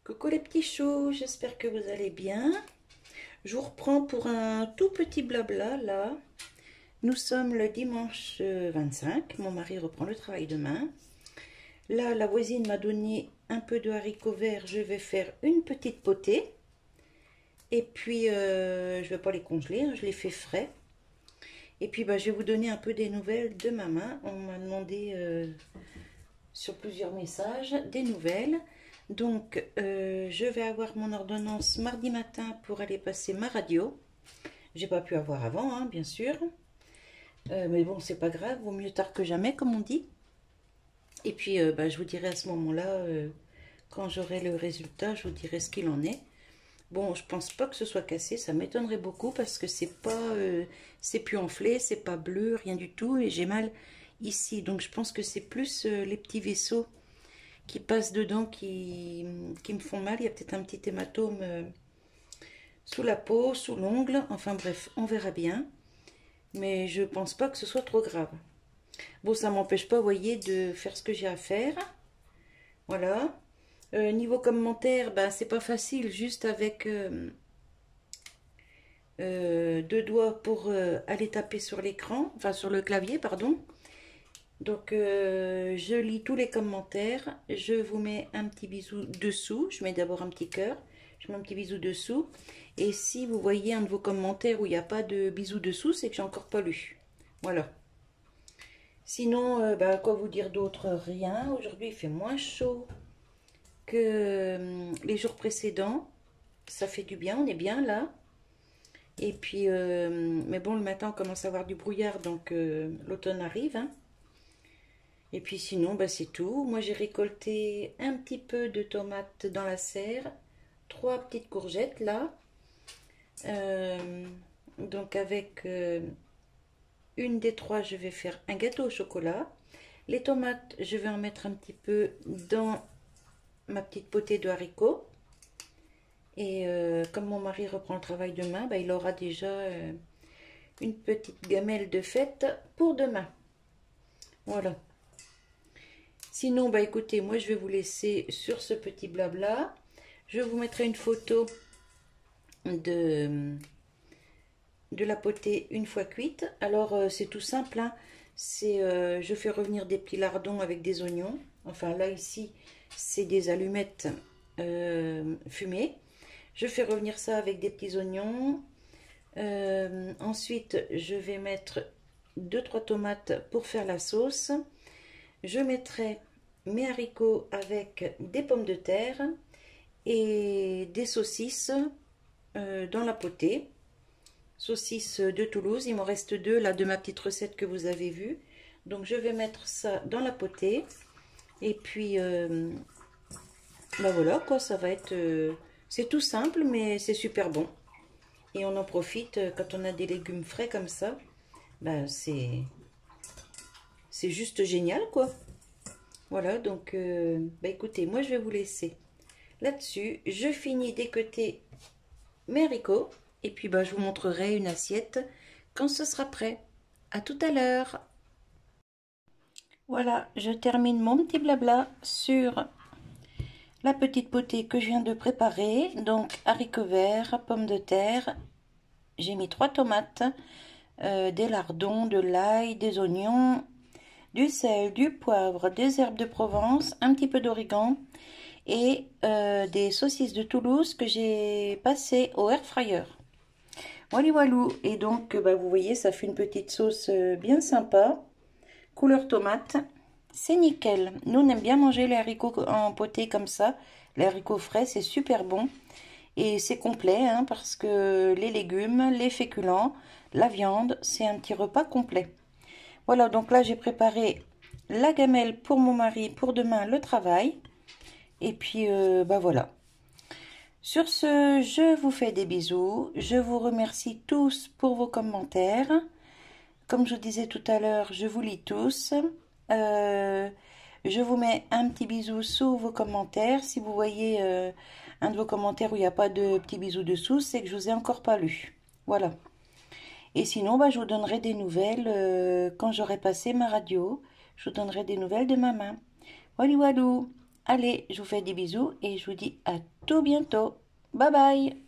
Coucou les petits choux, j'espère que vous allez bien. Je vous reprends pour un tout petit blabla là. Nous sommes le dimanche 25, mon mari reprend le travail demain. Là, la voisine m'a donné un peu de haricots verts, je vais faire une petite potée. Et puis, je ne vais pas les congeler, je les fais frais. Et puis, je vais vous donner un peu des nouvelles de ma main. On m'a demandé sur plusieurs messages des nouvelles. Donc, je vais avoir mon ordonnance mardi matin pour aller passer ma radio. J'ai pas pu avoir avant, hein, bien sûr. Mais bon, c'est pas grave, vaut mieux tard que jamais, comme on dit. Et puis, je vous dirai à ce moment-là, quand j'aurai le résultat, je vous dirai ce qu'il en est. Bon, je pense pas que ce soit cassé, ça m'étonnerait beaucoup parce que c'est pas, c'est plus enflé, c'est pas bleu, rien du tout, et j'ai mal ici. Donc, je pense que c'est plus les petits vaisseaux qui passent dedans qui me font mal. Il y a peut-être un petit hématome sous la peau, sous l'ongle. Enfin bref, on verra bien. Mais je pense pas que ce soit trop grave. Bon, ça m'empêche pas, vous voyez, de faire ce que j'ai à faire. Voilà. Niveau commentaire, c'est pas facile, juste avec deux doigts pour aller taper sur l'écran, enfin sur le clavier, pardon. Donc, je lis tous les commentaires. Je vous mets un petit bisou dessous. Je mets d'abord un petit cœur. Je mets un petit bisou dessous. Et si vous voyez un de vos commentaires où il n'y a pas de bisou dessous, c'est que j'ai encore pas lu. Voilà. Sinon, quoi vous dire d'autre? Rien. Aujourd'hui, il fait moins chaud que les jours précédents. Ça fait du bien. On est bien là. Et puis, mais bon, le matin, on commence à avoir du brouillard. Donc, l'automne arrive, hein. Et puis sinon, c'est tout. Moi, j'ai récolté un petit peu de tomates dans la serre. 3 petites courgettes, là. Donc, avec une des 3, je vais faire un gâteau au chocolat. Les tomates, je vais en mettre un petit peu dans ma petite potée de haricots. Et comme mon mari reprend le travail demain, il aura déjà une petite gamelle de fête pour demain. Voilà. Sinon, écoutez, moi je vais vous laisser sur ce petit blabla. Je vous mettrai une photo de la potée une fois cuite. Alors, c'est tout simple, hein. Je fais revenir des petits lardons avec des oignons. Enfin, là, ici, c'est des allumettes fumées. Je fais revenir ça avec des petits oignons. Ensuite, je vais mettre 2-3 tomates pour faire la sauce. Je mettrai mes haricots avec des pommes de terre et des saucisses dans la potée. Saucisses de Toulouse, il m'en reste 2 là de ma petite recette que vous avez vue. Donc je vais mettre ça dans la potée. Et puis voilà quoi, ça va être... c'est tout simple mais c'est super bon. Et on en profite quand on a des légumes frais comme ça. C'est juste génial quoi. Voilà, donc, écoutez, moi je vais vous laisser là-dessus. Je finis d'équeuter mes haricots. Et puis, je vous montrerai une assiette quand ce sera prêt. À tout à l'heure. Voilà, je termine mon petit blabla sur la petite potée que je viens de préparer. Donc, haricots verts, pommes de terre. J'ai mis 3 tomates, des lardons, de l'ail, des oignons, du sel, du poivre, des herbes de Provence, un petit peu d'origan et des saucisses de Toulouse que j'ai passées au air fryer. Voilà, voilou. Et donc, vous voyez, ça fait une petite sauce bien sympa, couleur tomate. C'est nickel. Nous, on aime bien manger les haricots en potée comme ça. Les haricots frais, c'est super bon. Et c'est complet, hein, parce que les légumes, les féculents, la viande, c'est un petit repas complet. Voilà, donc là j'ai préparé la gamelle pour mon mari pour demain le travail. Et puis voilà. Sur ce, je vous fais des bisous. Je vous remercie tous pour vos commentaires. Comme je vous disais tout à l'heure, je vous lis tous. Je vous mets un petit bisou sous vos commentaires. Si vous voyez un de vos commentaires où il n'y a pas de petit bisou dessous, c'est que je vous ai encore pas lu. Voilà. Et sinon, je vous donnerai des nouvelles quand j'aurai passé ma radio. Je vous donnerai des nouvelles de ma main. Walou walou. Allez, je vous fais des bisous et je vous dis à tout bientôt. Bye bye!